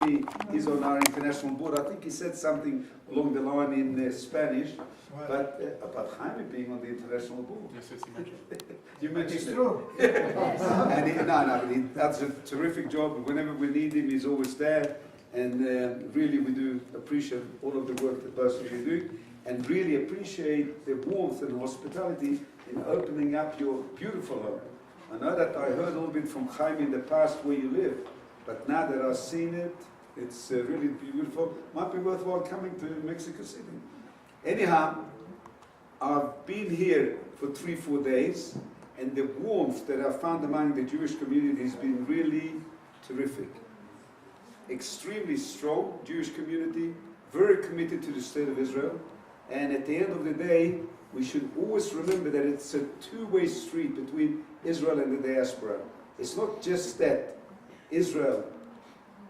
Izzy is on our international board. I think he said something along the line in Spanish, but about Jaime being on the international board. Yes, he mentioned. You mentioned It's it. true. And but he does a terrific job. Whenever we need him, he's always there. And really, we do appreciate all of the work that both of you do, and really appreciate the warmth and hospitality in opening up your beautiful home. I know that I heard a little bit from Jaime in the past where you live, but now that I've seen it, it's really beautiful. Might be worthwhile coming to Mexico City. Anyhow, I've been here for 3-4 days, and the warmth that I've found among the Jewish community has been really terrific. Extremely strong Jewish community, very committed to the state of Israel, and at the end of the day, we should always remember that it's a two-way street between Israel and the diaspora. It's not just that Israel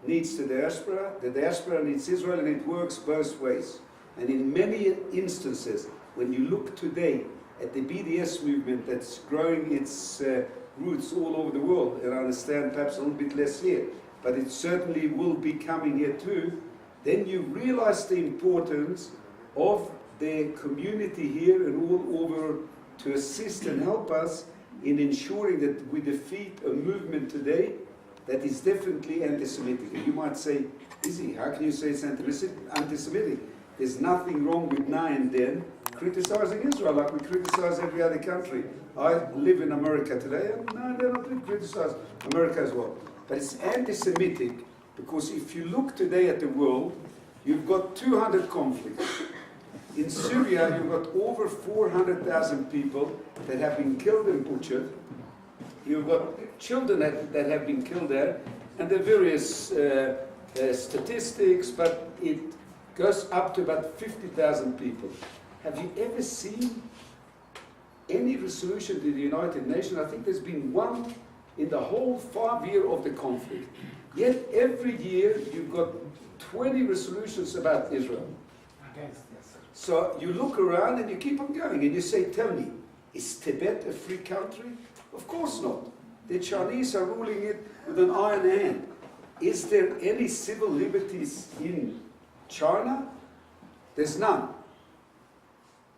needs the diaspora needs Israel, and it works both ways. And in many instances, when you look today at the BDS movement that's growing its roots all over the world, and I understand perhaps a little bit less here, but it certainly will be coming here too, then you realize the importance of the community here and all over to assist and help us in ensuring that we defeat a movement today that is definitely anti-Semitic. And you might say, Izzy, how can you say it's anti-Semitic? There's nothing wrong with now and then criticizing Israel like we criticize every other country. I live in America today, and no, they're not going to criticize America as well. But it's anti-Semitic because if you look today at the world, you've got 200 conflicts. In Syria, you've got over 400,000 people that have been killed and butchered. You've got children that have been killed there, and there are various statistics, but it goes up to about 50,000 people. Have you ever seen any resolution to the United Nations? I think there's been one in the whole 5 years of the conflict. Yet every year you've got 20 resolutions about Israel. So you look around and you keep on going and you say, tell me, is Tibet a free country? Of course not. The Chinese are ruling it with an iron hand. Is there any civil liberties in China? There's none.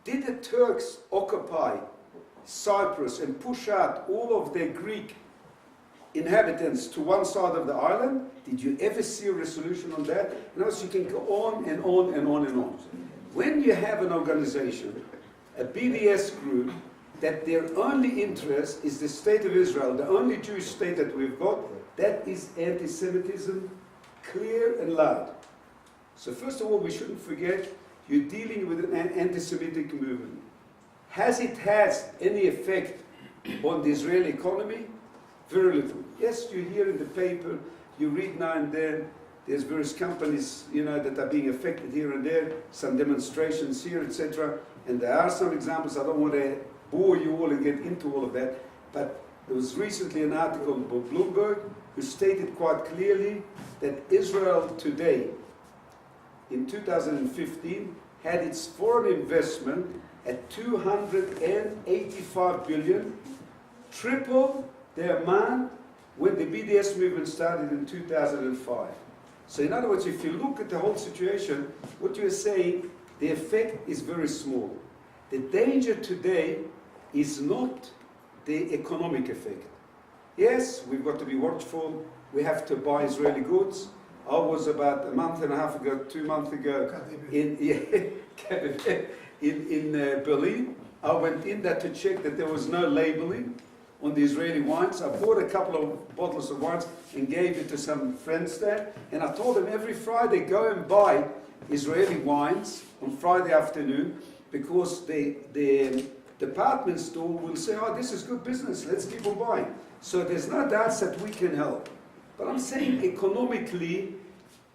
Did the Turks occupy Cyprus and push out all of their Greek inhabitants to one side of the island? Did you ever see a resolution on that? And also you can go on and on and on and on. When you have an organization, a BDS group, that their only interest is the state of Israel, the only Jewish state that we've got, that is anti-Semitism, clear and loud. So first of all, we shouldn't forget, you're dealing with an anti-Semitic movement. Has it had any effect on the Israeli economy? Very little. Yes, you hear in the paper, you read now and then, there's various companies, that are being affected here and there, some demonstrations here, etc. And there are some examples. I don't want to bore you all and get into all of that, but there was recently an article by Bloomberg who stated quite clearly that Israel today, in 2015, had its foreign investment at 285 billion, triple the amount when the BDS movement started in 2005. So in other words, if you look at the whole situation, what you're saying, the effect is very small. The danger today is not the economic effect. Yes, we've got to be watchful. We have to buy Israeli goods. I was about a month and a half ago, 2 months ago, in Berlin. I went in there to check that there was no labeling on the Israeli wines. I bought a couple of bottles of wines and gave it to some friends there. And I told them every Friday, go and buy Israeli wines on Friday afternoon, because the department store will say, oh, this is good business, let's keep on buying. So there's no doubt that we can help. But I'm saying economically,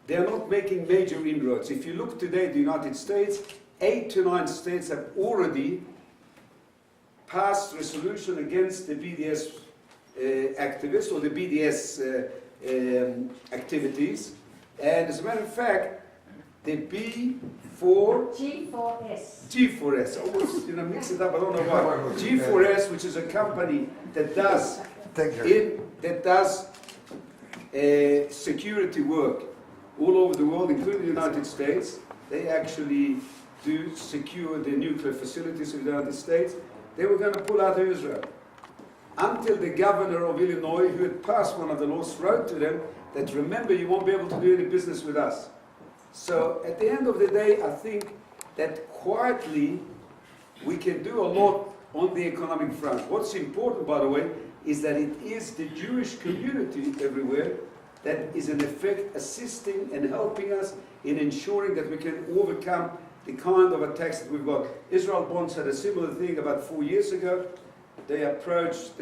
they're not making major inroads. If you look today at the United States, 8 to 9 states have already passed resolution against the BDS activists or the BDS activities. And as a matter of fact, the G4S. I always mix it up, I don't know why. G4S, which is a company that does security work all over the world, including the United States. They actually do secure the nuclear facilities of the United States. They were going to pull out of Israel. Until the governor of Illinois, who had passed one of the laws, wrote to them that, remember, you won't be able to do any business with us. So at the end of the day, I think that quietly we can do a lot on the economic front. What's important, by the way, is that it is the Jewish community everywhere that is in effect assisting and helping us in ensuring that we can overcome the kind of attacks that we've got. Israel Bonds had a similar thing about 4 years ago. They approached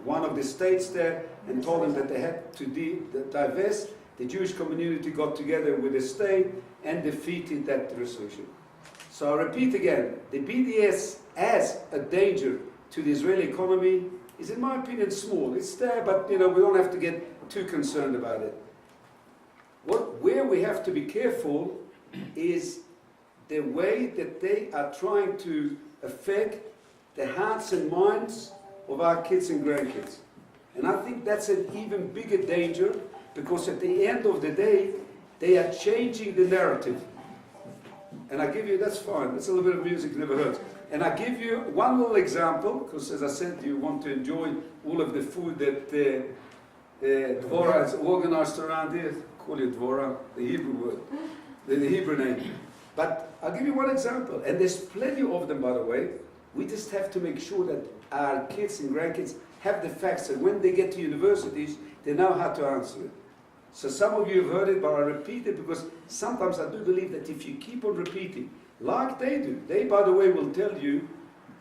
one of the states there and told them that they had to divest. The Jewish community got together with the state and defeated that resolution. So I repeat again, the BDS as a danger to the Israeli economy is, in my opinion, small. It's there, but we don't have to get too concerned about it. Where we have to be careful is the way that they are trying to affect the hearts and minds of our kids and grandkids. And I think that's an even bigger danger, because at the end of the day, they are changing the narrative. And I give you, that's fine, that's a little bit of music you never heard. And I give you one little example, because as I said, you want to enjoy all of the food that Dvorah has organized around here. Call it Dvorah, the Hebrew word, the Hebrew name. But I'll give you one example, and there's plenty of them, by the way. We just have to make sure that our kids and grandkids have the facts, and when they get to universities, they know how to answer it. So some of you have heard it, but I repeat it because sometimes I do believe that if you keep on repeating, like they do, they, by the way, will tell you,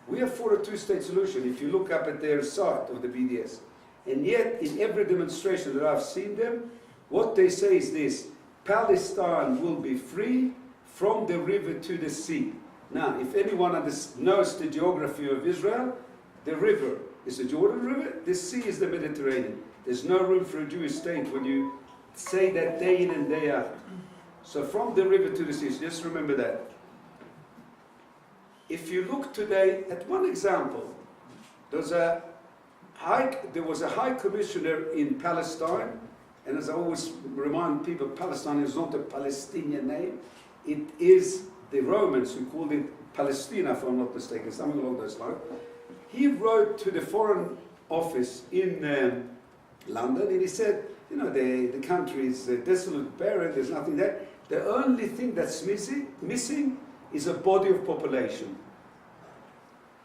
we are for a two-state solution if you look up at their site of the BDS. And yet, in every demonstration that I've seen them, what they say is this: Palestine will be free from the river to the sea. Now, if anyone knows the geography of Israel, the river is the Jordan River, the sea is the Mediterranean. There's no room for a Jewish state when you say that day in and day out. So from the river to the sea, just remember that. If you look today at one example, there was a high commissioner in Palestine, and as I always remind people, Palestine is not a Palestinian name. It is the Romans who called it Palestina, if I'm not mistaken, something along those lines. He wrote to the Foreign Office in London, and he said, the country is desolate, barren, there's nothing there. The only thing that's missing is a body of population.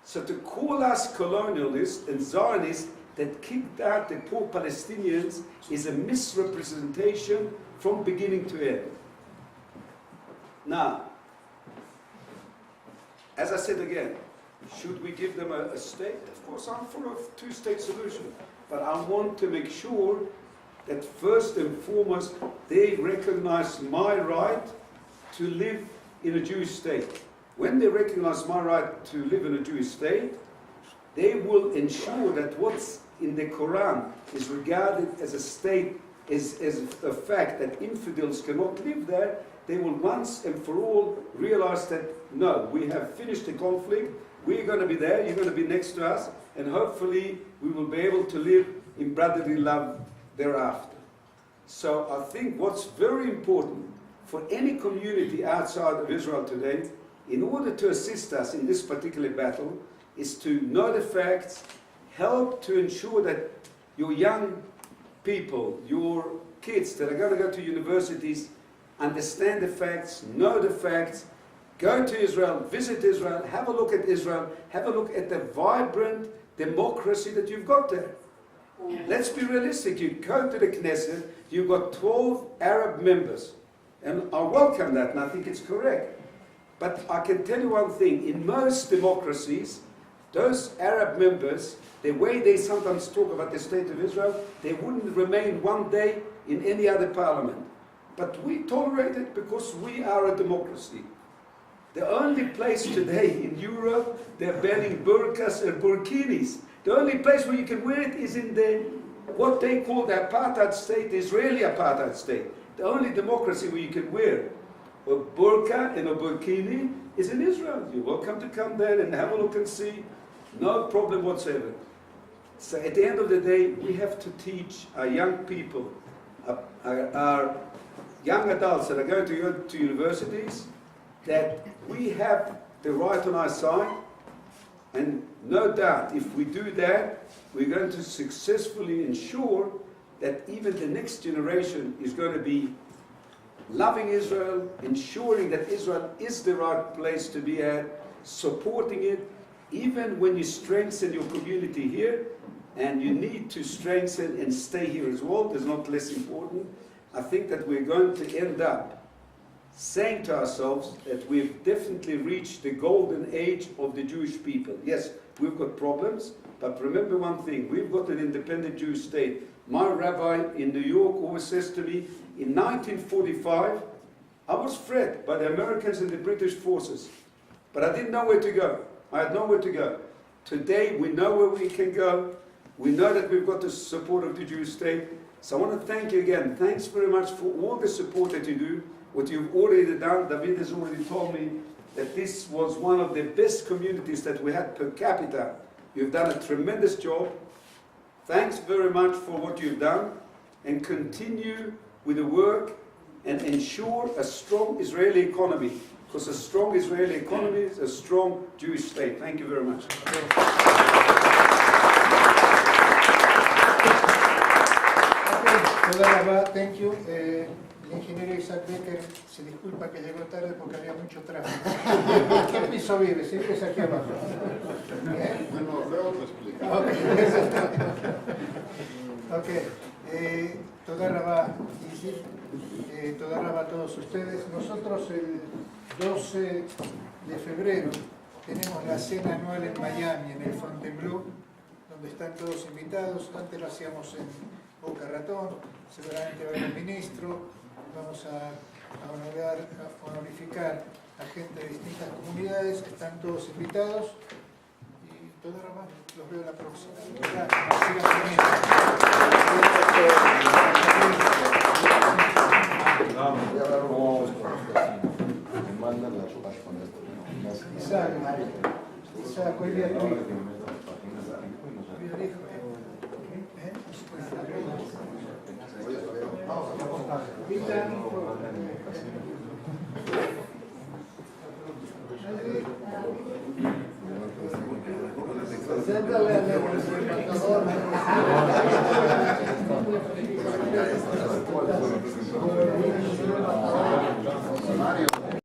So to call us colonialists and Zionists that kicked out the poor Palestinians is a misrepresentation from beginning to end. Now, as I said again, should we give them a state? Of course, I'm for a two-state solution. But I want to make sure that first and foremost, they recognize my right to live in a Jewish state. When they recognize my right to live in a Jewish state, they will ensure that what's in the Quran is regarded as a state, as a fact that infidels cannot live there. They will once and for all realize that, no, we have finished the conflict, we're going to be there, you're going to be next to us, and hopefully we will be able to live in brotherly love thereafter. So I think what's very important for any community outside of Israel today, in order to assist us in this particular battle, is to know the facts, help to ensure that your young people, your kids that are going to go to universities, understand the facts, know the facts, go to Israel, visit Israel, have a look at Israel, have a look at the vibrant democracy that you've got there. Let's be realistic. You go to the Knesset, you've got 12 Arab members. And I welcome that, and I think it's correct. But I can tell you one thing. In most democracies, those Arab members, the way they sometimes talk about the state of Israel, they wouldn't remain one day in any other parliament. But we tolerate it because we are a democracy. The only place today in Europe, they're banning burqas and burkinis. The only place where you can wear it is in what they call the apartheid state, the Israeli apartheid state. The only democracy where you can wear a burqa and a burkini is in Israel. You're welcome to come there and have a look and see. No problem whatsoever. So at the end of the day, we have to teach our young people our young adults that are going to go to universities, that we have the right on our side, and no doubt if we do that, we're going to successfully ensure that even the next generation is going to be loving Israel, ensuring that Israel is the right place to be at, supporting it, even when you strengthen your community here, and you need to strengthen and stay here as well, that's not less important. I think that we're going to end up saying to ourselves that we've definitely reached the golden age of the Jewish people. Yes, we've got problems, but remember one thing, we've got an independent Jewish state. My rabbi in New York always says to me, in 1945, I was fed by the Americans and the British forces, but I didn't know where to go. I had nowhere to go. Today, we know where we can go. We know that we've got the support of the Jewish state. So I want to thank you again. Thanks very much for all the support that you do, what you've already done. David has already told me that this was one of the best communities that we had per capita. You've done a tremendous job. Thanks very much for what you've done, and continue with the work and ensure a strong Israeli economy, because a strong Israeli economy is a strong Jewish state. Thank you very much. Thank you. El ingeniero Isaac Becker se disculpa que llegó tarde porque había mucho tráfico. ¿En qué piso vive? Si vives aquí abajo. Bueno, luego te explico. Ok. Toda Rabá, Izzy, toda Rabá a todos ustedes. Nosotros el 12 de febrero tenemos la cena anual en Miami, en el Fontainebleau, donde están todos invitados. Antes lo hacíamos en Boca Ratón, seguramente va a haber un ministro. Vamos a honorificar a gente de distintas comunidades, están todos invitados, y toda Rabá, los veo la próxima. Isaac, hoy día tu hijo. Mario.